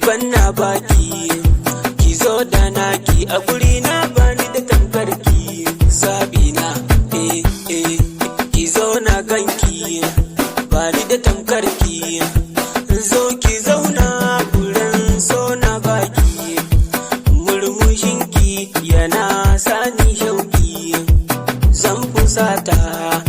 banna baki, ki zo da naki a guri na bani da tamkarki. Zabina ki zo na ganki, bani da tamkarki. Zo ki zauna gurin so na baki, murmushinki yana sani shauki. Zan fusata